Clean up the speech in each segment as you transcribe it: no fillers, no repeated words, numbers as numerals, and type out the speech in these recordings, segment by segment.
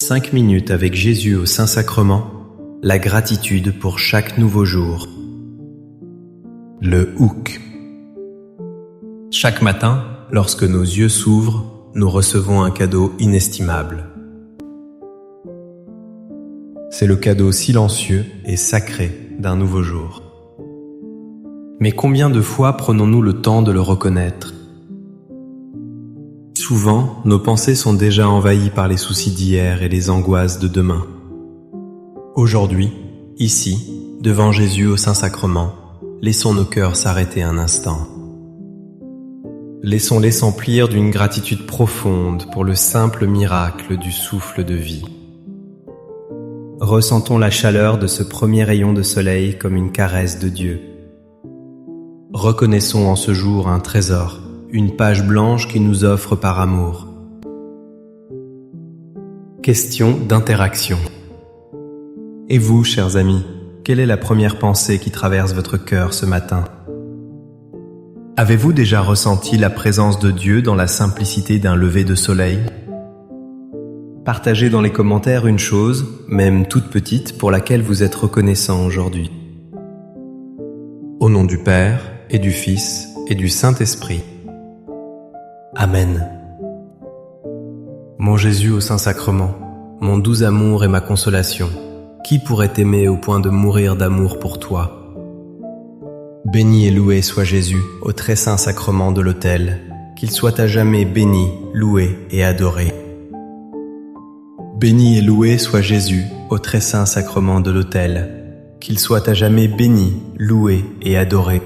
5 minutes avec Jésus au Saint-Sacrement, la gratitude pour chaque nouveau jour. Le Hook. Chaque matin, lorsque nos yeux s'ouvrent, nous recevons un cadeau inestimable. C'est le cadeau silencieux et sacré d'un nouveau jour. Mais combien de fois prenons-nous le temps de le reconnaître ? Souvent, nos pensées sont déjà envahies par les soucis d'hier et les angoisses de demain. Aujourd'hui, ici, devant Jésus au Saint-Sacrement, laissons nos cœurs s'arrêter un instant. Laissons-les s'emplir d'une gratitude profonde pour le simple miracle du souffle de vie. Ressentons la chaleur de ce premier rayon de soleil comme une caresse de Dieu. Reconnaissons en ce jour un trésor, une page blanche qui nous offre par amour. Question d'interaction. Et vous, chers amis, quelle est la première pensée qui traverse votre cœur ce matin ? Avez-vous déjà ressenti la présence de Dieu dans la simplicité d'un lever de soleil ? Partagez dans les commentaires une chose, même toute petite, pour laquelle vous êtes reconnaissant aujourd'hui. Au nom du Père, et du Fils, et du Saint-Esprit. Amen. Mon Jésus au Saint-Sacrement, mon doux amour et ma consolation, qui pourrait t'aimer au point de mourir d'amour pour toi ? Béni et loué soit Jésus au très saint sacrement de l'autel, qu'il soit à jamais béni, loué et adoré. Béni et loué soit Jésus au très saint sacrement de l'autel, qu'il soit à jamais béni, loué et adoré.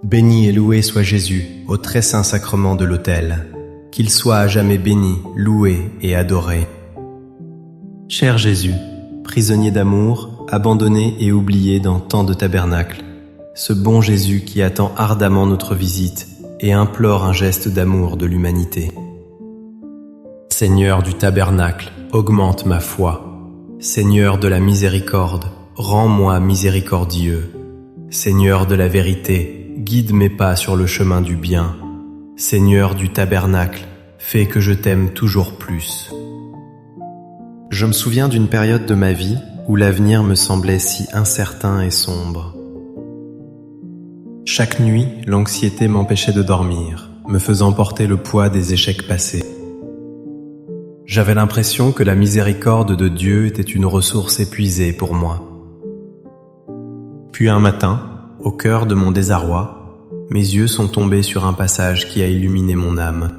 Béni et loué soit Jésus au très saint sacrement de l'autel, qu'il soit à jamais béni, loué et adoré. Cher Jésus, prisonnier d'amour, abandonné et oublié dans tant de tabernacles, ce bon Jésus qui attend ardemment notre visite et implore un geste d'amour de l'humanité. Seigneur du tabernacle, augmente ma foi. Seigneur de la miséricorde, rends-moi miséricordieux. Seigneur de la vérité, guide mes pas sur le chemin du bien. Seigneur du tabernacle, fais que je t'aime toujours plus. Je me souviens d'une période de ma vie où l'avenir me semblait si incertain et sombre. Chaque nuit, l'anxiété m'empêchait de dormir, me faisant porter le poids des échecs passés. J'avais l'impression que la miséricorde de Dieu était une ressource épuisée pour moi. Puis un matin, au cœur de mon désarroi, mes yeux sont tombés sur un passage qui a illuminé mon âme.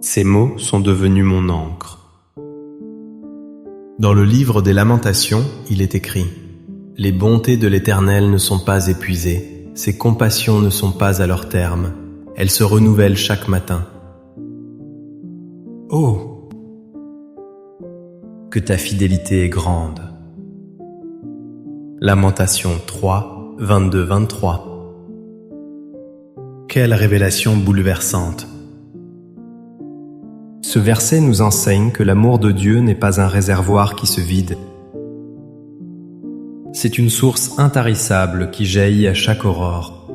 Ces mots sont devenus mon encre. Dans le livre des Lamentations, il est écrit : « Les bontés de l'Éternel ne sont pas épuisées, ses compassions ne sont pas à leur terme, elles se renouvellent chaque matin. » Oh, que ta fidélité est grande. Lamentation 3, 22-23. Quelle révélation bouleversante! Ce verset nous enseigne que l'amour de Dieu n'est pas un réservoir qui se vide. C'est une source intarissable qui jaillit à chaque aurore.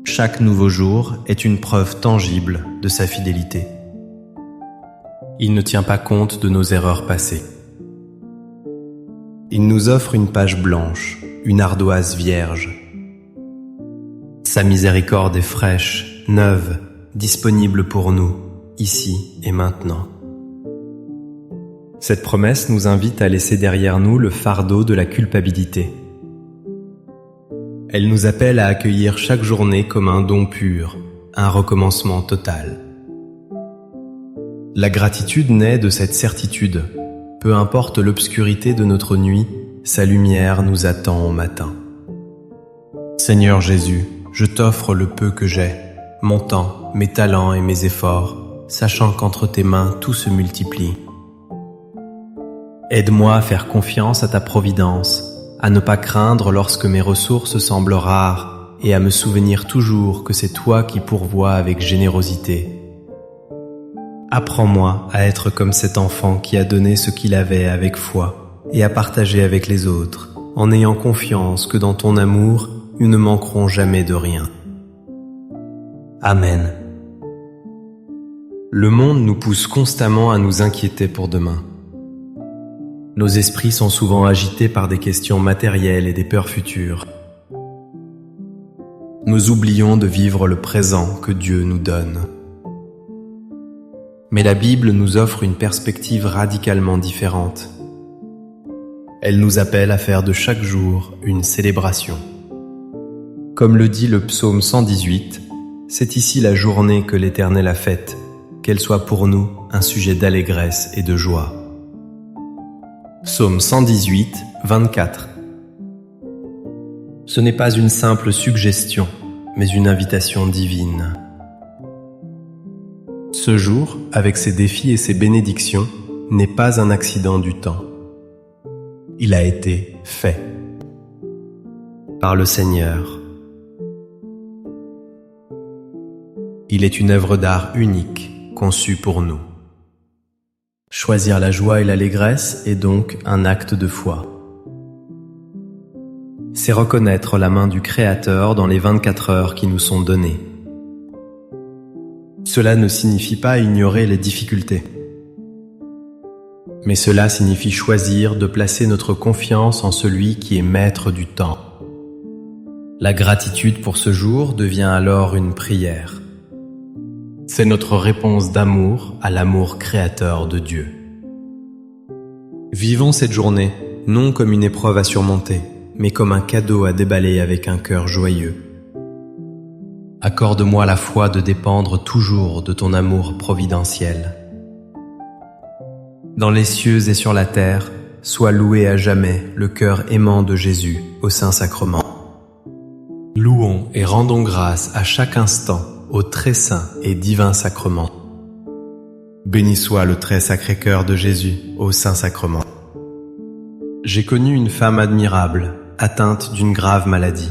Chaque nouveau jour est une preuve tangible de sa fidélité. Il ne tient pas compte de nos erreurs passées. Il nous offre une page blanche, une ardoise vierge. Sa miséricorde est fraîche, neuve, disponible pour nous, ici et maintenant. Cette promesse nous invite à laisser derrière nous le fardeau de la culpabilité. Elle nous appelle à accueillir chaque journée comme un don pur, un recommencement total. La gratitude naît de cette certitude. Peu importe l'obscurité de notre nuit, sa lumière nous attend au matin. Seigneur Jésus, je t'offre le peu que j'ai, mon temps, mes talents et mes efforts, sachant qu'entre tes mains tout se multiplie. Aide-moi à faire confiance à ta providence, à ne pas craindre lorsque mes ressources semblent rares et à me souvenir toujours que c'est toi qui pourvois avec générosité. Apprends-moi à être comme cet enfant qui a donné ce qu'il avait avec foi et à partager avec les autres, en ayant confiance que dans ton amour, nous ne manquerons jamais de rien. Amen. Le monde nous pousse constamment à nous inquiéter pour demain. Nos esprits sont souvent agités par des questions matérielles et des peurs futures. Nous oublions de vivre le présent que Dieu nous donne. Mais la Bible nous offre une perspective radicalement différente. Elle nous appelle à faire de chaque jour une célébration. Comme le dit le psaume 118, c'est ici la journée que l'Éternel a faite, qu'elle soit pour nous un sujet d'allégresse et de joie. Psaume 118, 24. Ce n'est pas une simple suggestion, mais une invitation divine. Ce jour, avec ses défis et ses bénédictions, n'est pas un accident du temps. Il a été fait par le Seigneur. Il est une œuvre d'art unique, conçue pour nous. Choisir la joie et l'allégresse est donc un acte de foi. C'est reconnaître la main du Créateur dans les 24 heures qui nous sont données. Cela ne signifie pas ignorer les difficultés. Mais cela signifie choisir de placer notre confiance en celui qui est maître du temps. La gratitude pour ce jour devient alors une prière. C'est notre réponse d'amour à l'amour créateur de Dieu. Vivons cette journée, non comme une épreuve à surmonter, mais comme un cadeau à déballer avec un cœur joyeux. Accorde-moi la foi de dépendre toujours de ton amour providentiel. Dans les cieux et sur la terre, sois loué à jamais le cœur aimant de Jésus au Saint-Sacrement. Louons et rendons grâce à chaque instant au très saint et divin sacrement. Béni soit le très sacré cœur de Jésus au Saint-Sacrement. J'ai connu une femme admirable, atteinte d'une grave maladie.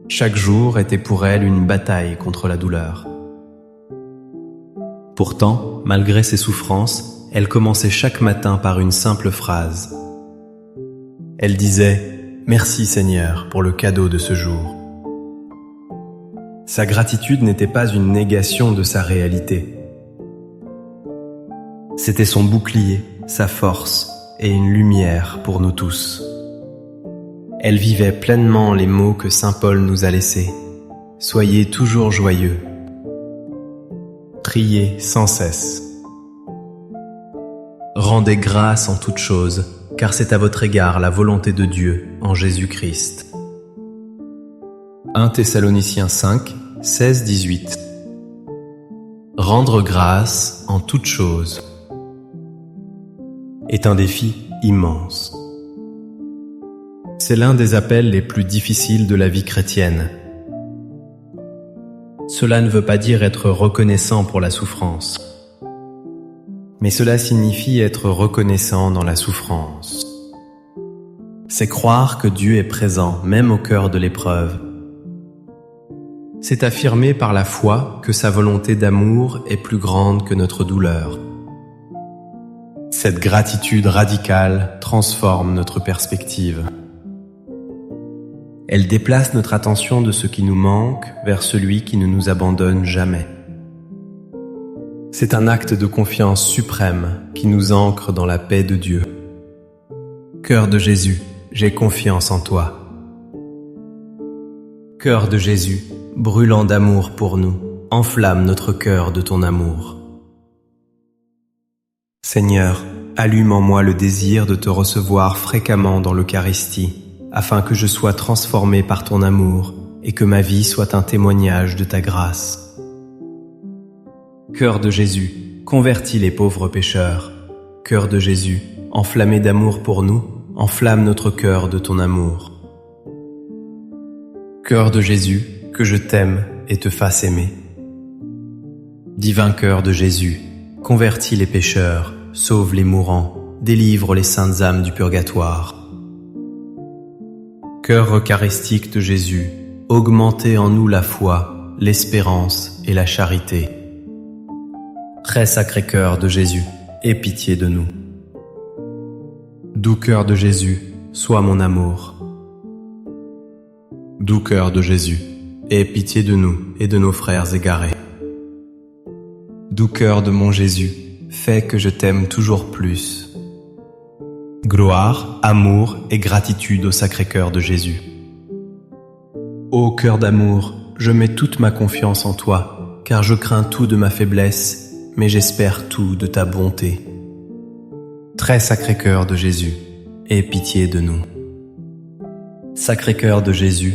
Chaque jour était pour elle une bataille contre la douleur. Pourtant, malgré ses souffrances, elle commençait chaque matin par une simple phrase. Elle disait « Merci Seigneur pour le cadeau de ce jour ». Sa gratitude n'était pas une négation de sa réalité. C'était son bouclier, sa force et une lumière pour nous tous. Elle vivait pleinement les mots que saint Paul nous a laissés. Soyez toujours joyeux. Priez sans cesse. Rendez grâce en toutes choses, car c'est à votre égard la volonté de Dieu en Jésus-Christ. 1 Thessaloniciens 5, 16-18. Rendre grâce en toutes choses est un défi immense. C'est l'un des appels les plus difficiles de la vie chrétienne. Cela ne veut pas dire être reconnaissant pour la souffrance, mais cela signifie être reconnaissant dans la souffrance. C'est croire que Dieu est présent même au cœur de l'épreuve. C'est affirmer par la foi que sa volonté d'amour est plus grande que notre douleur. Cette gratitude radicale transforme notre perspective. Elle déplace notre attention de ce qui nous manque vers celui qui ne nous abandonne jamais. C'est un acte de confiance suprême qui nous ancre dans la paix de Dieu. Cœur de Jésus, j'ai confiance en toi. Cœur de Jésus, brûlant d'amour pour nous, enflamme notre cœur de ton amour. Seigneur, allume en moi le désir de te recevoir fréquemment dans l'Eucharistie, afin que je sois transformé par ton amour et que ma vie soit un témoignage de ta grâce. Cœur de Jésus, convertis les pauvres pécheurs. Cœur de Jésus, enflammé d'amour pour nous, enflamme notre cœur de ton amour. Cœur de Jésus, que je t'aime et te fasse aimer. Divin cœur de Jésus, convertis les pécheurs, sauve les mourants, délivre les saintes âmes du purgatoire. Cœur eucharistique de Jésus, augmentez en nous la foi, l'espérance et la charité. Très sacré cœur de Jésus, aie pitié de nous. Doux cœur de Jésus, sois mon amour. Doux cœur de Jésus, aie pitié de nous et de nos frères égarés. Doux cœur de mon Jésus, fais que je t'aime toujours plus. Gloire, amour et gratitude au Sacré-Cœur de Jésus. Ô cœur d'amour, je mets toute ma confiance en toi, car je crains tout de ma faiblesse, mais j'espère tout de ta bonté. Très Sacré-Cœur de Jésus, aie pitié de nous. Sacré-Cœur de Jésus,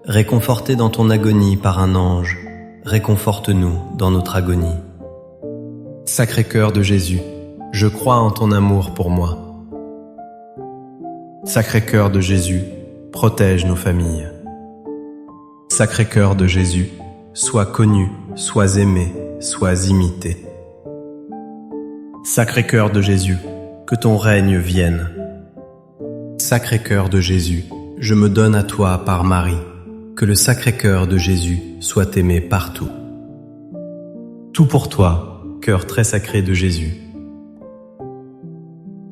réconforté dans ton agonie par un ange, réconforte-nous dans notre agonie. Sacré-Cœur de Jésus, je crois en ton amour pour moi. Sacré-Cœur de Jésus, protège nos familles. Sacré-Cœur de Jésus, sois connu, sois aimé, sois imité. Sacré-Cœur de Jésus, que ton règne vienne. Sacré-Cœur de Jésus, je me donne à toi par Marie, que le Sacré-Cœur de Jésus soit aimé partout. Tout pour toi, cœur très sacré de Jésus.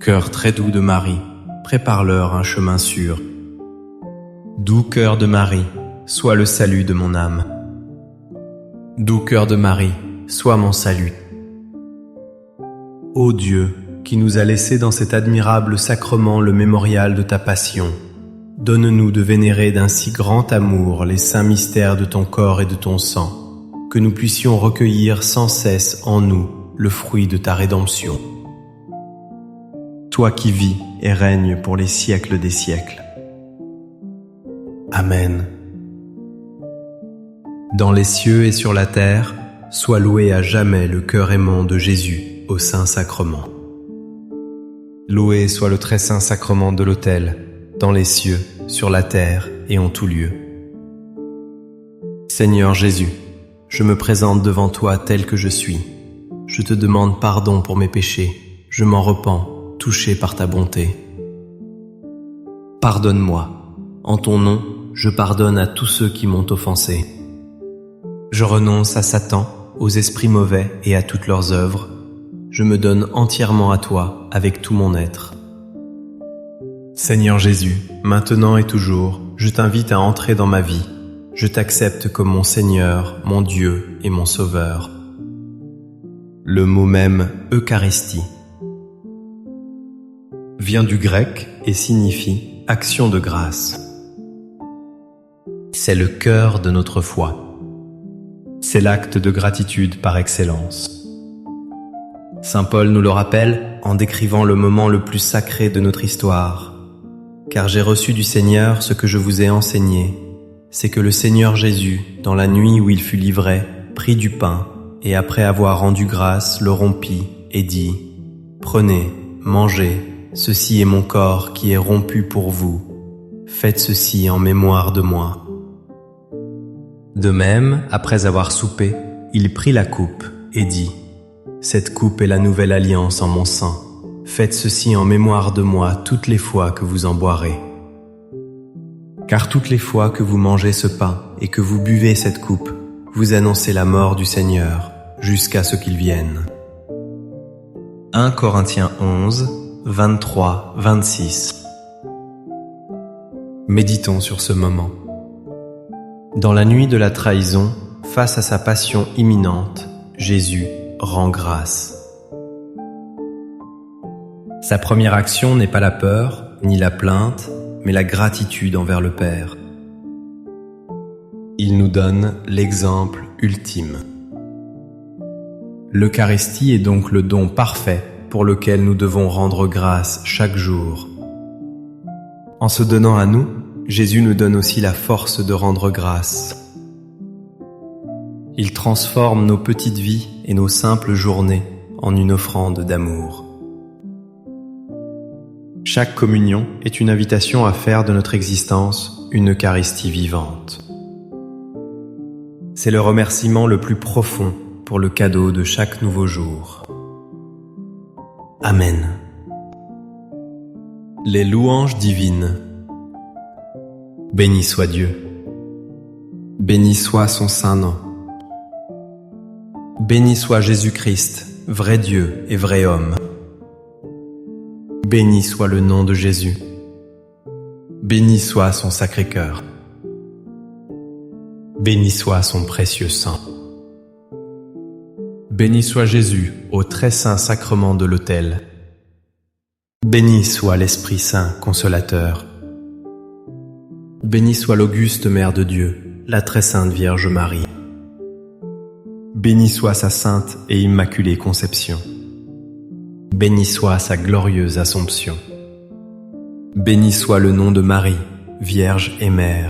Cœur très doux de Marie, prépare-leur un chemin sûr. Doux cœur de Marie, sois le salut de mon âme. Doux cœur de Marie, sois mon salut. Ô Dieu, qui nous a laissé dans cet admirable sacrement le mémorial de ta passion, donne-nous de vénérer d'un si grand amour les saints mystères de ton corps et de ton sang, que nous puissions recueillir sans cesse en nous le fruit de ta rédemption. Toi qui vis et règnes pour les siècles des siècles. Amen. Dans les cieux et sur la terre, soit loué à jamais le cœur aimant de Jésus au Saint-Sacrement. Loué soit le très saint sacrement de l'autel, dans les cieux, sur la terre et en tout lieu. Seigneur Jésus, je me présente devant toi tel que je suis. Je te demande pardon pour mes péchés, je m'en repens, touché par ta bonté. Pardonne-moi. En ton nom, je pardonne à tous ceux qui m'ont offensé. Je renonce à Satan, aux esprits mauvais et à toutes leurs œuvres. Je me donne entièrement à toi avec tout mon être. Seigneur Jésus, maintenant et toujours, je t'invite à entrer dans ma vie. Je t'accepte comme mon Seigneur, mon Dieu et mon Sauveur. Le mot même « Eucharistie » vient du grec et signifie « action de grâce ». C'est le cœur de notre foi. C'est l'acte de gratitude par excellence. Saint Paul nous le rappelle en décrivant le moment le plus sacré de notre histoire. Car j'ai reçu du Seigneur ce que je vous ai enseigné, c'est que le Seigneur Jésus, dans la nuit où il fut livré, prit du pain, et après avoir rendu grâce, le rompit, et dit : Prenez, mangez, ceci est mon corps qui est rompu pour vous. Faites ceci en mémoire de moi. De même, après avoir soupé, il prit la coupe, et dit : Cette coupe est la nouvelle alliance en mon sang. Faites ceci en mémoire de moi toutes les fois que vous en boirez. Car toutes les fois que vous mangez ce pain et que vous buvez cette coupe, vous annoncez la mort du Seigneur jusqu'à ce qu'il vienne. 1 Corinthiens 11, 23, 26. Méditons sur ce moment. Dans la nuit de la trahison, face à sa passion imminente, Jésus rend grâce. Sa première action n'est pas la peur, ni la plainte, mais la gratitude envers le Père. Il nous donne l'exemple ultime. L'Eucharistie est donc le don parfait pour lequel nous devons rendre grâce chaque jour. En se donnant à nous, Jésus nous donne aussi la force de rendre grâce. Il transforme nos petites vies et nos simples journées en une offrande d'amour. Chaque communion est une invitation à faire de notre existence une Eucharistie vivante. C'est le remerciement le plus profond pour le cadeau de chaque nouveau jour. Amen. Les louanges divines. Béni soit Dieu. Béni soit son saint nom. Béni soit Jésus-Christ, vrai Dieu et vrai homme. Béni soit le nom de Jésus. Béni soit son sacré cœur. Béni soit son précieux sang. Béni soit Jésus au très saint sacrement de l'autel. Béni soit l'Esprit Saint consolateur. Béni soit l'auguste Mère de Dieu, la très sainte Vierge Marie. Béni soit sa sainte et immaculée conception. Béni soit sa glorieuse Assomption. Béni soit le nom de Marie, Vierge et Mère.